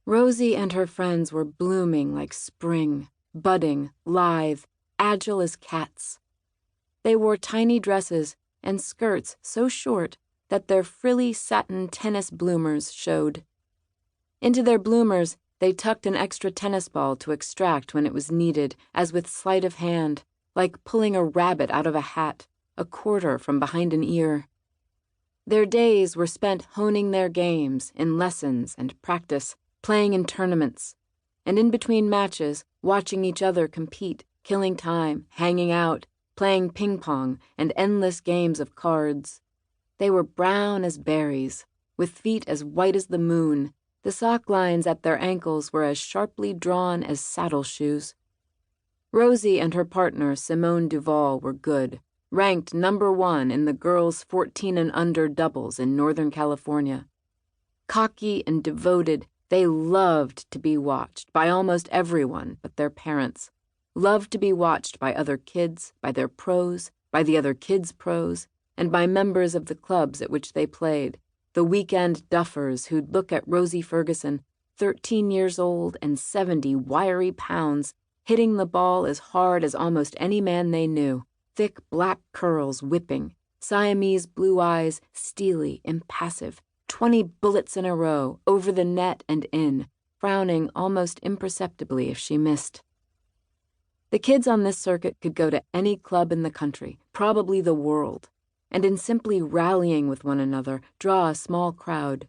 Rosie and her friends were blooming like spring, budding, lithe, agile as cats. They wore tiny dresses and skirts so short that their frilly satin tennis bloomers showed. Into their bloomers, they tucked an extra tennis ball to extract when it was needed, as with sleight of hand, like pulling a rabbit out of a hat, a quarter from behind an ear. Their days were spent honing their games in lessons and practice, playing in tournaments, and in between matches, watching each other compete, killing time, hanging out, playing ping-pong and endless games of cards. They were brown as berries, with feet as white as the moon. The sock lines at their ankles were as sharply drawn as saddle shoes. Rosie and her partner, Simone Duval, were good, ranked #1 in the girls' 14 and under doubles in Northern California. Cocky and devoted, they loved to be watched by almost everyone but their parents, loved to be watched by other kids, by their pros, by the other kids' pros, and by members of the clubs at which they played, the weekend duffers who'd look at Rosie Ferguson, 13 years old and 70 wiry pounds, hitting the ball as hard as almost any man they knew, thick black curls whipping, Siamese blue eyes steely, impassive, 20 bullets in a row, over the net and in, frowning almost imperceptibly if she missed. The kids on this circuit could go to any club in the country, probably the world, and in simply rallying with one another, draw a small crowd.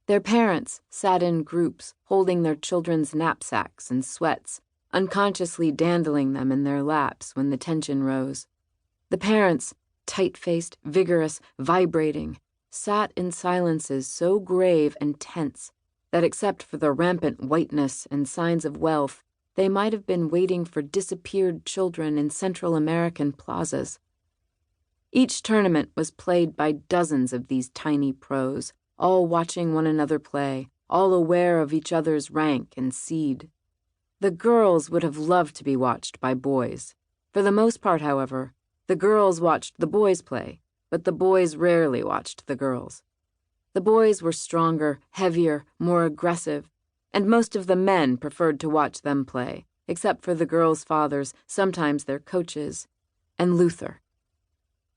Their parents sat in groups, holding their children's knapsacks and sweats, unconsciously dandling them in their laps when the tension rose. The parents, tight-faced, vigorous, vibrating, sat in silences so grave and tense that except for the rampant whiteness and signs of wealth, they might have been waiting for disappeared children in Central American plazas. Each tournament was played by dozens of these tiny pros, all watching one another play, all aware of each other's rank and seed. The girls would have loved to be watched by boys. For the most part, however, the girls watched the boys play, but the boys rarely watched the girls. The boys were stronger, heavier, more aggressive, and most of the men preferred to watch them play, except for the girls' fathers, sometimes their coaches, and Luther.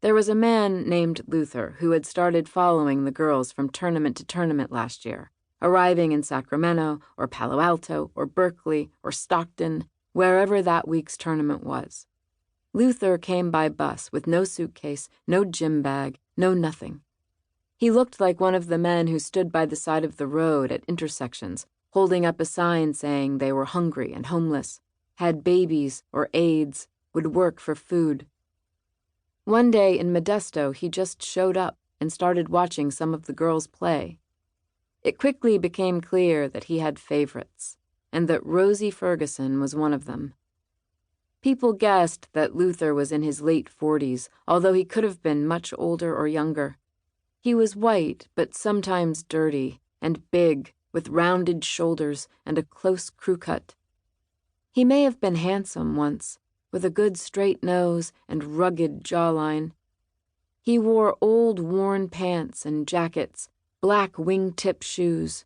There was a man named Luther who had started following the girls from tournament to tournament last year, arriving in Sacramento or Palo Alto or Berkeley or Stockton, wherever that week's tournament was. Luther came by bus with no suitcase, no gym bag, no nothing. He looked like one of the men who stood by the side of the road at intersections, holding up a sign saying they were hungry and homeless, had babies or AIDS, would work for food. One day in Modesto, he just showed up and started watching some of the girls play. It quickly became clear that he had favorites, and that Rosie Ferguson was one of them. People guessed that Luther was in his late 40s, although he could have been much older or younger. He was white, but sometimes dirty, and big, with rounded shoulders and a close crew cut. He may have been handsome once, with a good straight nose and rugged jawline. He wore old worn pants and jackets, black wingtip shoes.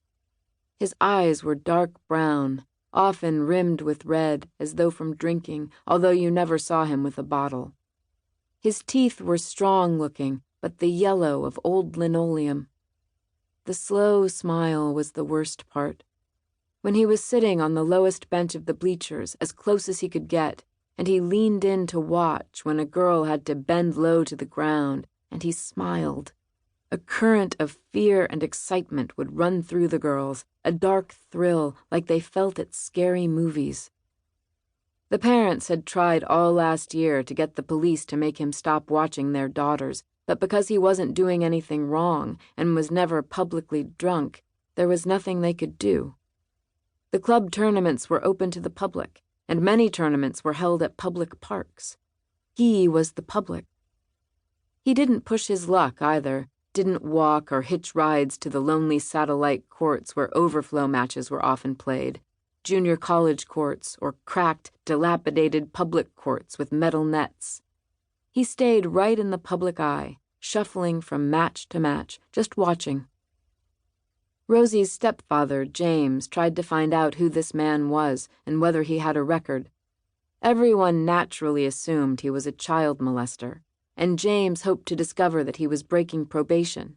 His eyes were dark brown, often rimmed with red, as though from drinking, although you never saw him with a bottle. His teeth were strong-looking, but the yellow of old linoleum. The slow smile was the worst part. When he was sitting on the lowest bench of the bleachers, as close as he could get, and he leaned in to watch when a girl had to bend low to the ground, and he smiled, a current of fear and excitement would run through the girls, a dark thrill like they felt at scary movies. The parents had tried all last year to get the police to make him stop watching their daughters, but because he wasn't doing anything wrong and was never publicly drunk, there was nothing they could do. The club tournaments were open to the public, and many tournaments were held at public parks. He was the public. He didn't push his luck either, didn't walk or hitch rides to the lonely satellite courts where overflow matches were often played, junior college courts or cracked, dilapidated public courts with metal nets. He stayed right in the public eye, shuffling from match to match, just watching. Rosie's stepfather, James, tried to find out who this man was and whether he had a record. Everyone naturally assumed he was a child molester, and James hoped to discover that he was breaking probation.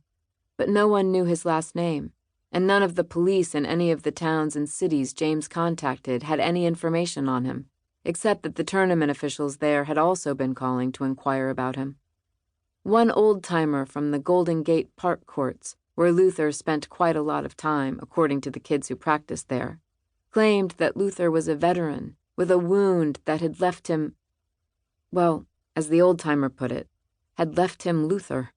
But no one knew his last name, and none of the police in any of the towns and cities James contacted had any information on him, except that the tournament officials there had also been calling to inquire about him. One old-timer from the Golden Gate Park courts, where Luther spent quite a lot of time, according to the kids who practiced there, claimed that Luther was a veteran with a wound that had left him, well, as the old-timer put it, had left him Luther.